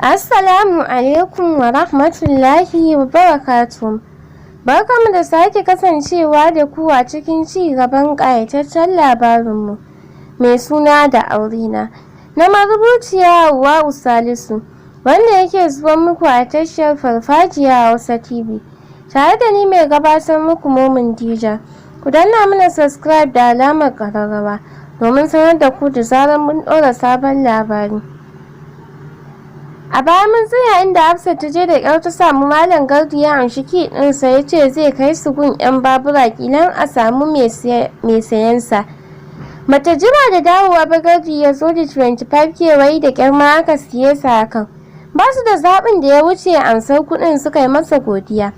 Assalamu alaikum wa rahmatullahi wa barakatuh. Barkamu da sake kasancewa da ku a cikin ci gaban ƙayataccen labarinmu mai suna da Aure Na marubuciya Hauwa Salisu, wanda yake zuwa muku a tashar Farfajiya Hausa TV, tare da ni mai gabatar muku Momin Dija. Ku danna mana subscribe da alamar ƙararrawa domin sanar da ku da zarar mun ɗora sabon labari. A baya mun tsaya inda Hafsat ta je da ƙyar ta samu Malam Gardu ya amshi ki ɗinsa ya ce zai kai su gun 'yan babura ƙilan a samu mai sayansa. Mata jira da dawowa ba, Gardu ya zo da 25 kewayi da ƙyar ma aka siye sa hakan. Ba su da zaɓin da ya wuce amsar kuɗin suka yi masa godiya.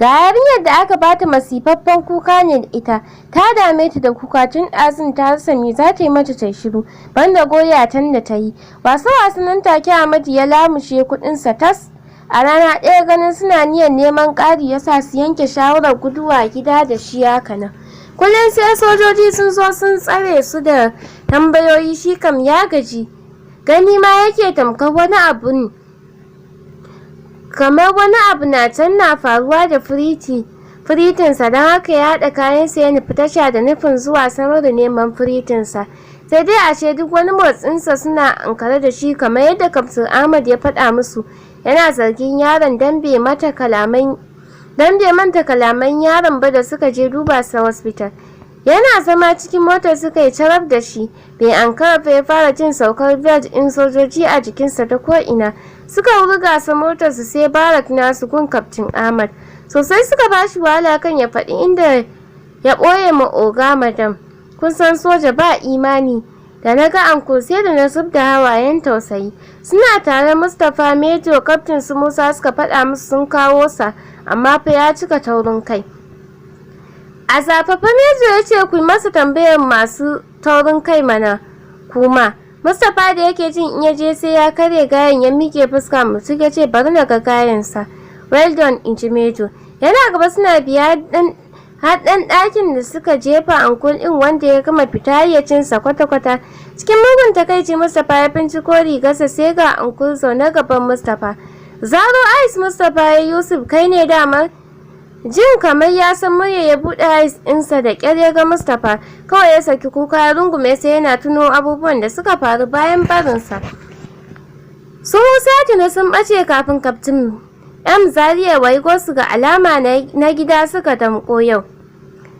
Ga yarinyar da aka bata masifaffen kuka ne da ita, ta dame ta da kuka tun ɗazun ta rasa me za ta yi mata ta shiru, banda goyatan da ta yi. Wasa nan take Ahmadu ya lamushe kuɗinsa tas. A rana ɗaya ganin suna niyyar neman ƙari ya sa su yanke shawarar guduwa gida da shi haka nan. Kullum sai sojoji sun zo sun tsare su da tambayoyi, shi kam ya gaji. Gani ma yake tamkar wani abu ne. Kamar wani abu na can na faruwa da firitinsa, don haka ya haɗa kayansa ya nufi tasha da nufin zuwa sanar da neman firitinsa. Sai dai ashe duk wani motsinsa suna ankare da shi, kamar yadda Kaftin Ahmad ya faɗa musu. Yana zargin yaron dan bai manta kalaman yaron ba da suka je duba sa hospital. Yana zama cikin motar suka yi carab da shi, bai ankara ba ya fara jin saukar belt ɗin sojoji a jikinsa ta ko'ina. Suka wurga sa motarsu sai barak nasu gun Kaftin Ahmad. Sosai suka ba shi wahala kan ya faɗi inda ya ɓoye ma oga madam. Kun san soja ba imani. Da na ga anko sai da na zub da hawayen tausayi. Suna tare Mustapha, Mejo, Kaftin su Musa suka faɗa musu sun kawo sa, amma fa ya cika taurin kai. A zafafa Mejo ya ce ku yi masa tambayar masu taurin kai mana kuma. Mustapha da yake jin in ya je sai ya karya gayan ya mike fuska, mutum ya ce bari na ga gayansa. Well done, in ji Mejo. Yana gaba suna biya haɗin ɗakin da suka jefa ankul ɗin wanda ya gama fita hayyacinsa kwata-kwata. Cikin mugun takaici Mustapha ya binciko rigarsa sai ga ankul zaune gaban Mustapha. Zaro Ice Mustapha ya Yusuf, kai ne damar? Jin kamar ya san murya ya buɗe eyes ɗinsa da ƙyar ya ga Mustapha, kawai ya saki kuka ya rungume sai yana tuno abubuwan da suka faru bayan barinsa. Su Musa na sun ɓace kafin Kaftin Zaria waigo su ga alama na gida suka damƙo yau.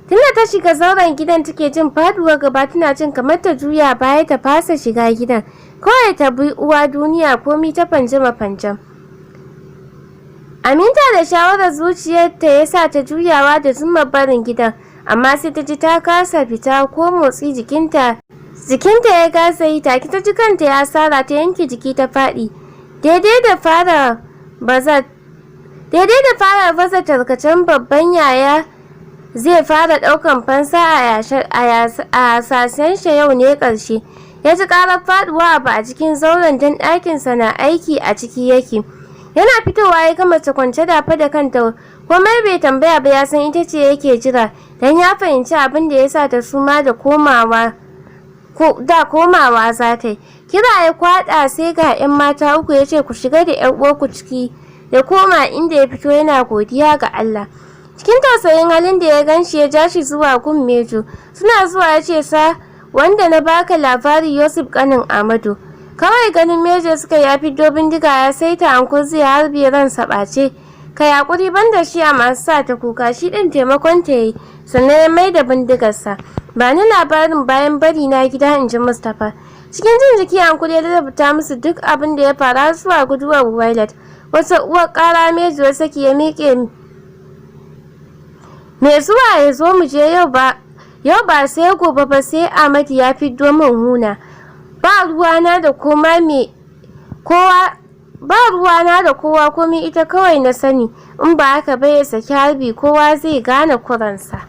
Tunda ta shiga zauren gidan take jin faduwar gaba, tana jin kamar ta juya baya ta fasa shiga gidan. Kawai ta bi uwa duniya komi ta fanjama. Aminta da shawarar zuciyarta ya sa ta juyawa da zuma barin gidan, amma sai ta ji ta kasa fita ko motsi, jikinta ya kasa yi. Take ta ji kanta ya sara, ta yanke jiki ta faɗi. Daidai da fara baza tarkacen babban yaya zai fara ɗaukan fansa a hasashen shi yau ne ƙarshe. Ya ji ƙarar faɗuwa abu a cikin zauren don ɗakinsa na aiki a ciki yake. Yana fitowa ya ga mace kwance dafa da kanta, komai bai tambaya ba, ya san ita ce yake jira, dan ya fahimci abin da ya sa ta suma da komawa za ta yi. Kira ya kwaɗa sai ga 'yan mata uku, ya ce ku shiga da 'yar uwarku ciki, ya koma inda ya fito yana godiya ga Allah. Cikin tausayin halin da ya ganshi ya ja shi zuwa gun Mejo. Suna zuwa ya ce sa wanda na baka labari Yusuf ƙanin Amadu. Kawai ganin Mejo suka ya fiddo bindiga ya saita ankul zai harbe ransa ɓace. Ka yaƙuri banda shi a masu sa ta kuka, shi ɗin taimakon ta yi, sannan ya mai da bindigarsa. Ba ni labarin bayan bari na gida, in ji Mustapha. Cikin jin jiki ankul ya rubuta musu duk abin da ya faru zuwa guduwar Violet. Wata uwar ƙara Mejo ya saki ya miƙe. Me zuwa ya zo mu je yau ba sai gobe ba, sai Ahmad ya fiddo min huna. Ba ruwana da kowa komai ita kawai na sani, in ba haka ba ya saki harbi kowa zai gane kuransa.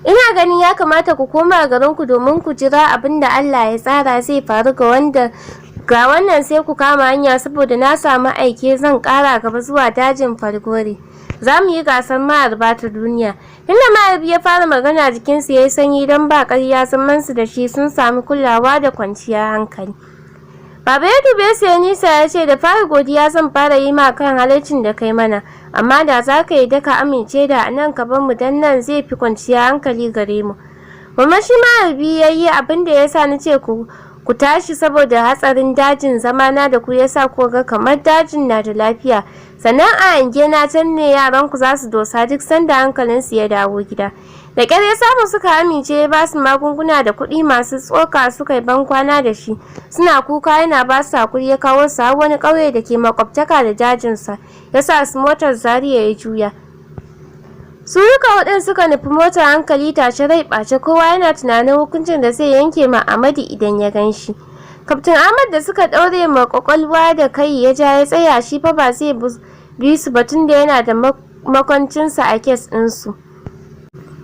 Ina ganin ya kamata ku koma garinku domin ku jira abin da Allah ya tsara zai faru ga wannan sai ku kama hanya, saboda na samu aike zan ƙara gaba zuwa dajin Falgore. Za mu yi gasar maharba ta duniya. Tunda maharbi ya fara magana jikinsu ya yi sanyi don ba ƙarya, zamansu da shi sun sami kulawa da kwanciyar hankali. Baba ya dube su ya nisa ya ce da fara godiya zan fara yi ma kan halaccin da kai mana, amma da za ka yi da ka amince da nan ka bar mu dan nan zai fi kwanciya hankali gare mu. Mama shi ma Albi ya yi abin da ya sa ni ce ku tashi saboda hatsarin dajin zamana da ku ya sa ku ga kamar dajin na da lafiya. Sannan a hange na can ne yaran ku za su dosa duk sanda hankalinsu ya dawo gida. Da ƙyar ya samu suka amince ya ba su magunguna da kuɗi masu tsoka suka yi bankwana da shi. Suna kuka yana ba su hakuri ya kawo su har wani ƙauye da ke makwabtaka da dajinsa. Ya sa su motar Zaria ya juya. Su duka hudun suka nufi motar hankali tashe rai ɓace kowa yana tunanin hukuncin da zai yanke ma Amadu idan ya gan shi. Kaftin Ahmad da suka ɗaure ma kwakwalwa da kai ya ja ya tsaya shi fa ba zai bi su ba tun da yana da makwancinsa a kes ɗinsu.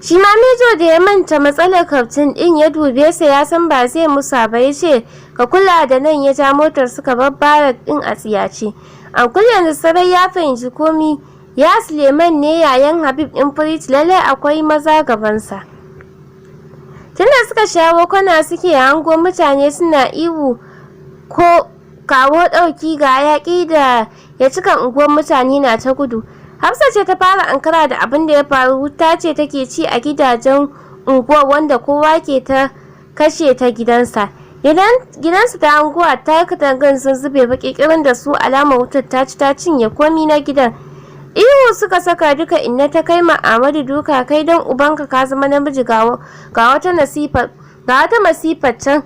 Shi ma Mejo da ya manta matsalar kaftin ɗin ya dube sa ya san ba zai musa ba ya ce ka kula da nan ya ja motar suka bar barak ɗin a tsiyace. Ankul yanzu sarai ya fahimci komi. Ya Suleiman ne yayan Habib ɗin Firit lallai akwai maza gabansa. Tunda suka shawo kwana suke hango mutane suna ihu ko kawo ɗauki ga yaƙi da ya cika unguwar mutane na ta gudu. Hafsa ce ta fara ankara da abin da ya faru wuta ce take ci a gidajen unguwar wanda kowa ke ta kashe ta gidansa. Gidansu ta anguwa ta katangan sun zube baki kirin da su alamar wutar ta ci ta cinye komi na gidan. Ihu suka saka duka inna ta kai ma Amadu duka kai don ubanka ka zama namiji ga wata masifar can.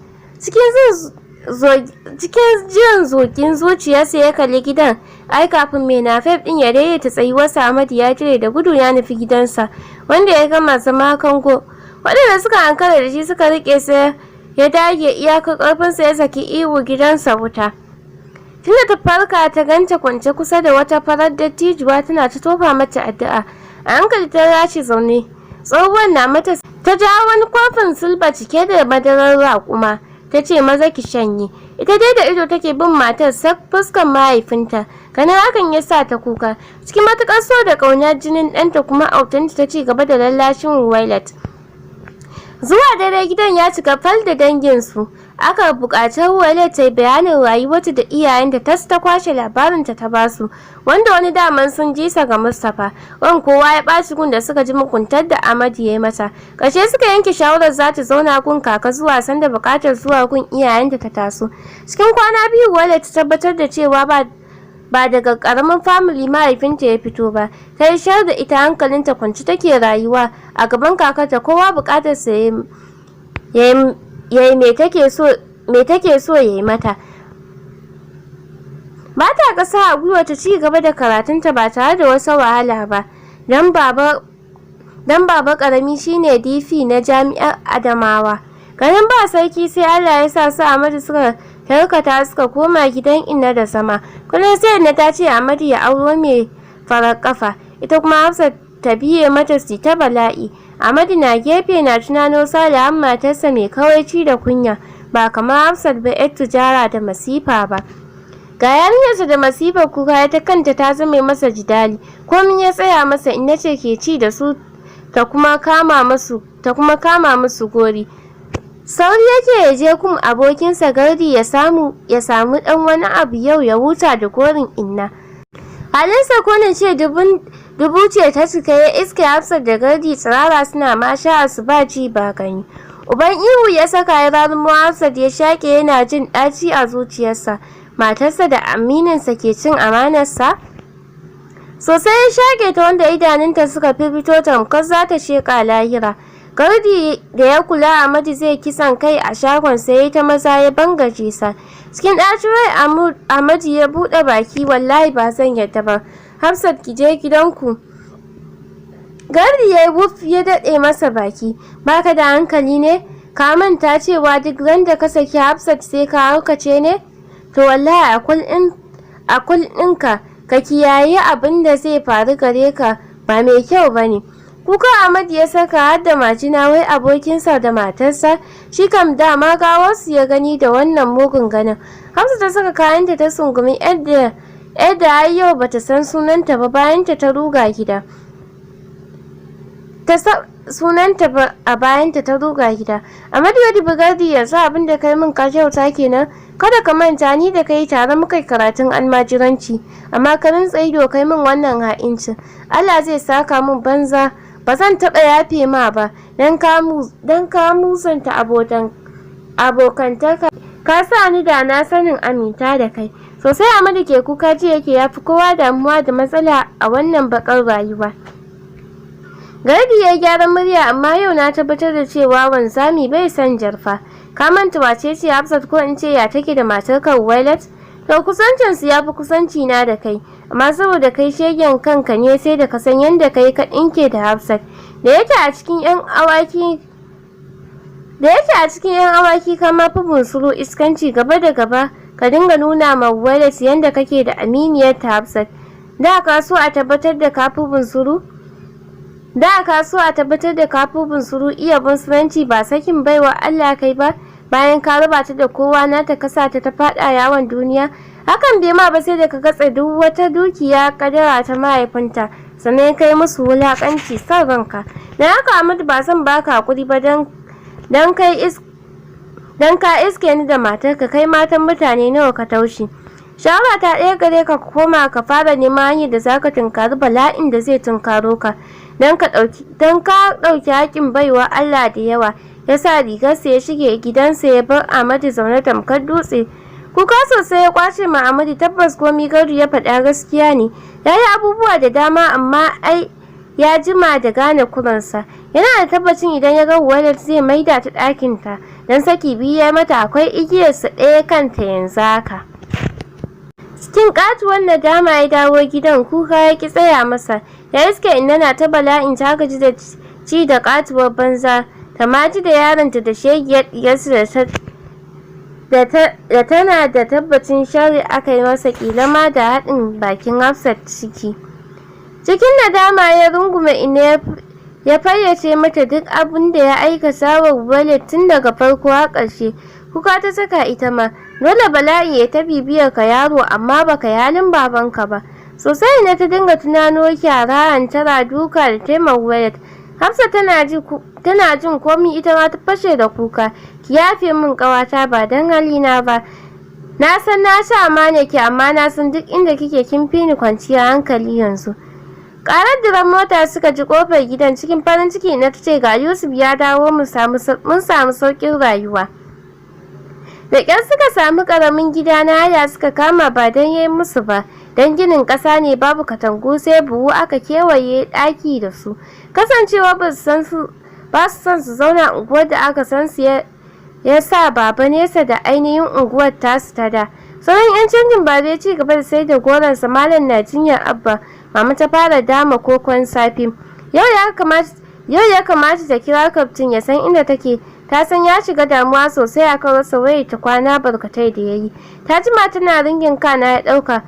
Cikin jin zokin zuciyarsa ya kalli gidan. Ai kafin mai nafef din ya daidaita tsayuwarsa Amadu ya jire da gudu ya nufi gidansa wanda ya gama zama kango. Waɗanda suka hankala da shi suka rike sai ya dage iyakar ƙarfinsa ya saki ihu gidansa wuta. Tunda ta farka ta ganta kwance kusa da wata farar dattijuwa tana ta tofa mata addu'a. A hankali ta rashi zaune. Tsohuwar na mata ta jawo wani kofin silba cike da madarar raƙuma. Ta ce maza ki shanye. Ita dai da ido take bin matar sak fuskan mahaifinta. Ganin hakan ya sa ta kuka. Cikin matuƙar so da ƙaunar jinin ɗanta kuma autanta ta ci gaba da lallashin Ruwailat. Zuwa dare gidan ya cika fal da danginsu. Aka buƙaci Ruwailat ta yi bayanin rayuwarta da iyayenta ta kwashe labarinta ta basu, wanda wani daman sun ji sa ga Mustapha. Wan kowa ya ɓaci gun da suka ji mukuntar da Amadu ya yi mata. Ƙarshe suka yanke shawarar za ta zauna gun kaka zuwa sanda buƙatar zuwa gun iyayenta ta taso. Cikin kwana biyu Ruwailat ta tabbatar da cewa ba daga karamin family mahaifinta ya fito ba. Ta yi shar da ita hankalinta kwanci take rayuwa a gaban kakarta kowa buƙatar sa yayi me take so ya yi mata. Ba ta ƙasa a gwiwa ta ci gaba da karatunta ba tare da wasu wahala ba. Dan baba ƙarami shine DP na jami'ar Adamawa. Ganin ba sarki sai Allah ya sa su Amadu suka tarkata suka koma gidan inna da sama. Kullum sai inna ta ce Amadu ya auro mai farar kafa. Ita kuma Hafsat ta biye mata su ta bala'i. Amadu na gefe na tunano Salihan matarsa mai kawaici da kunya ba kamar Hafsat ba yar tijara da masifa ba. Ga yarinyarsa da masifar kuka ta kanta ta zame masa jidali. Komin ya tsaya masa inna ce ke ci da su ta kuma kama musu gori. Sauri yake ya je kum abokinsa Gardi ya samu dan wani abu yau ya huta da gorin inna. Halinsa ko ce dubu ce ta cika ya iske Hafsat da Gardi tsirara suna masha su ba ji ba gani. Uban ihu ya saka ya ranumo Hafsat ya shaƙe yana jin ɗaci a zuciyarsa. Matarsa da amininsa ke cin amanarsa. Sosai ya shaƙe ta wanda idanunta suka fito tamkar za ta sheƙa lahira. Gardi da ya kula Amadu zai kisan kai a shagon sai ta maza ya bangaje sa. Cikin ɗacin rai Amadu ya buɗe baki wallahi ba zan yadda ba. Hafsat ki je gidanku. Gardi ya yi wuf ya daɗe masa baki. Baka da hankali ne? Ka manta cewa duk randa ka saki Hafsat sai ka haukace ne? To wallahi a kul ɗinka ka kiyaye abin da zai faru gare ka ba mai kyau ba ne. Kuka Amadu ya saka har da majina wai abokinsa da matarsa shi kam dama gawarsu ya gani da wannan mugun ganin. Hafsa ta saka kayanta ta sungumi yadda har yau bata san sunanta ba bayanta ta ruga gida. Sunanta ba a bayanta ta ruga gida. Amadu ya dubi Gardi yanzu abin da kai min ka kyauta kenan. kada ka manta ni da kai tare muka yi karatun almajiranci, amma ka rintsa ido kai min wannan ha'incin. Allah zai saka min banza, ba zan taɓa yafe ma ba, don ka musanta abokantaka. Ka sa ni da na sanin aminta da kai. Sosai Amadu ke kuka ji yake yafi kowa damuwa da matsala a wannan bakar rayuwa. Gardi ya gyara murya, amma yau na tabbatar da cewa wanzami bai san jarfa. Ka manta wace ce Hafsat, ko in ce ya take da matarka Wailat? To kusancin su yafi kusanci na da kai, amma saboda kai shegen kanka ne sai da ka san yanda kai ka dinke da Hafsat. Da yake a cikin yan awaki ka ma fi bunsuru iskanci gaba da gaba ka dinga nuna ma Wailat yanda kake da aminiyar ta Hafsat. Da ka so a tabbatar da ka fi bunsuru iya bunsuranci ba sakin baiwa Allah kai ba, bayan ka raba ta da kowa na ta kasa ta faɗa yawon duniya. Hakan bai ma ba sai da ka katse duk wata dukiya kadara ta mahaifinta, sannan kai musu wulakanci son ranka. Dan haka Ahmadu ba zan baka hakuri ba dan ka iske ni da matarka, kai matan mutane nawa ka taushe. Shawara ta ɗaya gare ka koma ka fara neman hanyar da zaka tunkari bala'in da zai tunkaro ka. Dan ka ɗauki haƙin baiwa Allah da yawa, ya sa rigarsa ya shige gidansa ya bar Ahmadu zaune tamkar dutse. Kuka sosai ya kwace ma Ahmadu. Tabbas komi Gardu ya faɗa gaskiya ne. Ya yi abubuwa da dama, amma ai ya jima da gane kuransa. Yana da tabbacin idan ya ga Walid zai maida ta ɗakinta, don saki biyu ya mata, akwai igiyarsa ɗaya kanta yanzu haka. Cikin katuwar nadama ya dawo gidan, kuka ya ki tsaya masa. Ya iske inna na ta bala'in ta gaji da ci da katuwar banza, ta maji da yaronta da shegiyar diyarsa da tana da tabbacin shari aka yi masa, kila ma da haɗin bakin Hafsat ciki. Cikin nadama ya rungume inna ya fayyace mata duk abin da ya aikata wa Walid tun daga farko har ƙarshe. Kuka ta saka ita ma. Dole bala'i ya ta bibiyar ka yaro, amma baka yi halin babanka ba. Sosai ne ta dinga tunano kyara, hantara, duka da taimar Walid. Hafsa tana jin komi, ita ma ta fashe da kuka. Ki yafe min ƙawata, ba don halina ba. Na san na sha amana ki, amma na san duk inda kike kin fi ni kwanciyar hankali yanzu. Karar diran mota suka ji kofar gidan. Cikin farin ciki na tace ga Yusuf ya dawo, mun samu saukin rayuwa. Da ƙyar suka samu ƙaramin gida na haya suka kama, ba don yayi musu ba, don ginin ƙasa ne babu katangu sai buhu aka kewaye ɗaki da su. Kasancewa ba su son su zauna unguwar da aka san su, ya sa baba nesa da ainihin unguwar tasu ta da. Sauran 'yan canjin ba zai ci gaba da sai da goronsa. Malam na jinyar Abba, mama ta fara dama kokon safi. Yau ya kamata ta kira kaftin ya san inda take. Ta san ya shiga damuwa sosai akan rasa wayar ta kwana barkatai da yayi. Ta jima tana ringin kana ya dauka.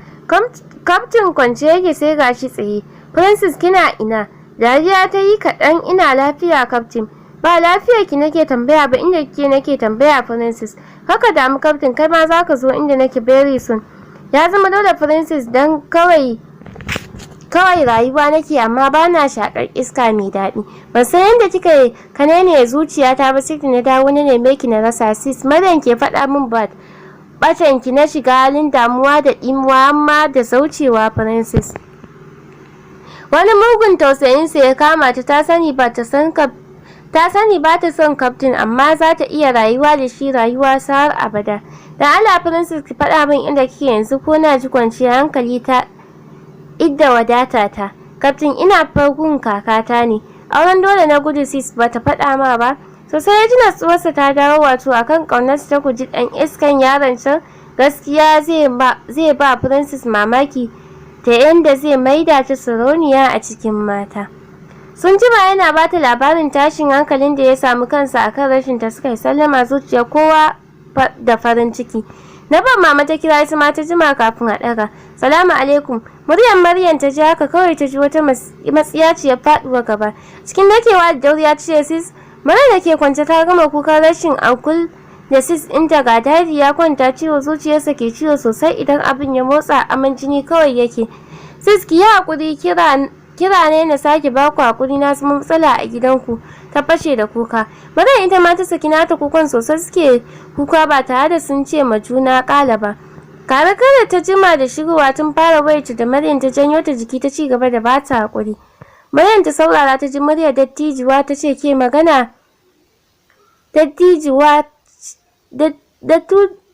Kaftin kwance yake sai gashi tsaye. Princess kina ina? Dariya ta yi kaɗan. Ina lafiya kaftin. Ba lafiya ki nake tambaya ba, inda kike nake tambaya Princess. Haka damu kaftin, kai ma zaka zo inda nake very soon. Ya zama dole Princess, dan kawai rayuwa nake, amma bana shakar iska mai daɗi. Ban san yadda kika yi kanene zuciyata ba, sai na dawo na neme ki na rasa. Sis Maryam ke faɗa min batan ki na shiga halin damuwa da imuwa, amma da saucewa Princess. Wani mugun tausayin sa ya kama ta. Ta sani ba ta son kaftin, amma za ta iya rayuwa da shi rayuwa har abada. Dan Allah Princess ki faɗa min inda kike yanzu, ko na ji kwanciyar hankali ta idda wadata ta. Kaftin ina farkon kakata ne. Auren dole na gudu. Sis ba ta faɗa ma ba. Sosai ya ji natsuwarsa ta dawo, wato akan ƙaunarsa ta guji ɗan iskan yaron can. Gaskiya zai ba Princess mamaki ta yanda zai maida ta sarauniya a cikin mata. Sun jima yana ba ta labarin tashin hankalin da ya samu kansa akan rashin ta. Suka yi sallama, zuciya kowa da farin ciki. Na ban mama ta kira su ma ta jima kafin a ɗaga. Salamu alaikum. Muryar Maryam ta ji haka kawai, ta ji wata matsiyaciyar faɗuwa gaba. Cikin dakewa da dauriya ta ce, sis Maryam da ke kwance ta gama kukan rashin ankul da sis ɗinta. Ga dadi ya kwanta ciwo, zuciyarsa ke ciwo sosai idan abin ya motsa, aman jini kawai yake. Sis ki yi haƙuri, kira ne na sake baku hakuri, na samu matsala a gidanku. ta fashe da kuka. Maryam ita ma ta saki nata kukan sosai suke kuka ba tare da sun ce ma juna ƙala ba. Kare kada ta jima da shigowa tun fara wayarta da Maryam ta janyo ta jiki ta ci gaba da bata hakuri. Maryam ta saurara ta ji murya dattijuwa ta ce ke magana.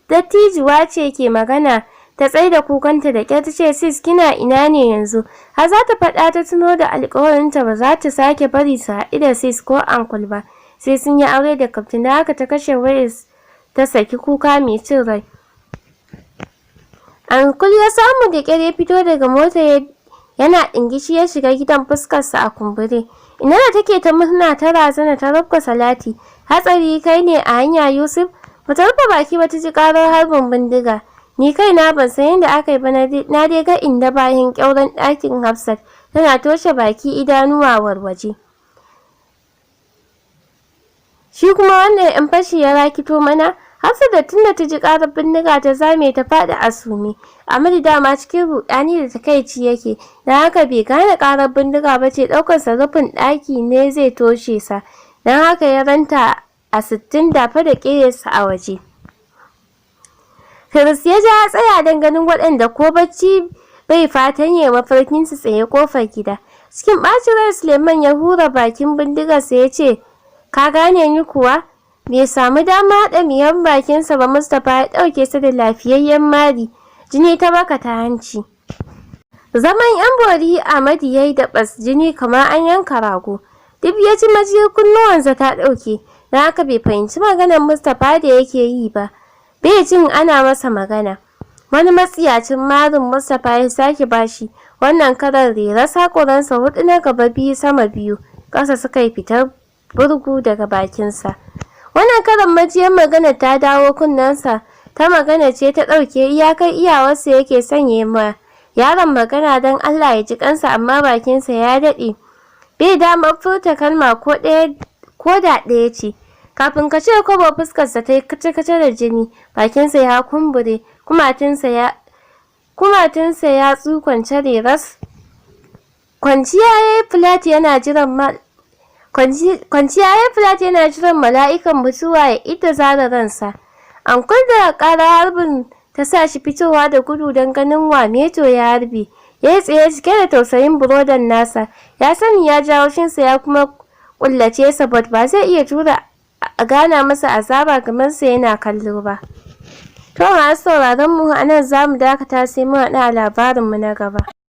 Dattijuwa ce ke magana. Ta tsaida kukanta da ƙyar ta ce sis kina ina ne yanzu. Har za ta faɗa ta tuno da alƙawarinta ba za ta sake bari su haɗu da sis ko ankul ba. Sai sun yi aure da kaftin da haka ta kashe wayar ta saki kuka mai cin rai. Ankul ya samu da ƙyar ya fito daga mota yana ɗingishi ya shiga gidan fuskarsa a kumbure. Ina da take ta murna ta razana ta rabka salati. Hatsari kai ne a hanya Yusuf. Bata rufe baki ba ta ji ƙarar harbin bindiga. Ni kaina ban san yadda aka yi ba na dai ga inda bayan ƙyauren ɗakin Hafsat tana toshe baki idanuwa warwaje. Shi kuma wannan 'yan fashi ya rakito mana. Hafsat da tunda ta ji ƙarar bindiga ta zame ta faɗi a sume. Amadu dama cikin ruɗani da takaici yake, don haka bai gane ƙarar bindiga ba ce ɗaukar rufin ɗaki ne zai toshe sa, don haka ya ranta a 60 dafa da ƙeyarsa a waje. Firis ya ja tsaya don ganin waɗanda ko bacci bai fatan ya mafarkin su tsaye kofar gida. Cikin ɓacin rai Suleiman ya hura bakin bindigarsa ya ce, ka gane ni kuwa? Bai samu dama haɗa miyan bakinsa ba Mustapha ya ɗauke sa da lafiyayyen mari, jini ta baka ta hanci. Zaman 'yan bori Ahmadu ya yi da ɓas jini kamar an yanka rago. Duk ya ji majiyar kunnuwansa ta ɗauke, don haka bai fahimci maganar Mustapha da yake yi ba. Bai jin ana masa magana. Wani matsiyacin marin Mustapha ya sake bashi, wannan karar rera sakuransa 4 na gaba 2 sama 2, ƙasa suka yi fitar burgu daga bakinsa. Wannan karan majiyar magana ta dawo kunnensa, ta magana ce ta ɗauke iyakar iyawarsa yake sanye ma yaron magana don Allah ya ji kansa amma bakinsa ya daɗe. Bai damar furta kalma ko da ɗaya ce. Kafin ka ce kwabo fuskarsa ta yi kace-kace da jini, bakinsa ya kumbure, kumatinsa ya tsukwance reras. Kwanciya ya yi flat yana jiran mala'ikan mutuwa ya ita zara ransa. Ankul da ƙara harbin ta sa shi fitowa da gudu don ganin wa Meto ya harbe. Ya yi tsaye cike da tausayin burodan nasa. Ya sani ya jawo shinsa ya kuma kullace sa ba zai iya tura a gana masa azaba kamar sa yana kallo ba. To masu sauraron mu anan zamu dakata sai mu haɗu a labarin mu na gaba.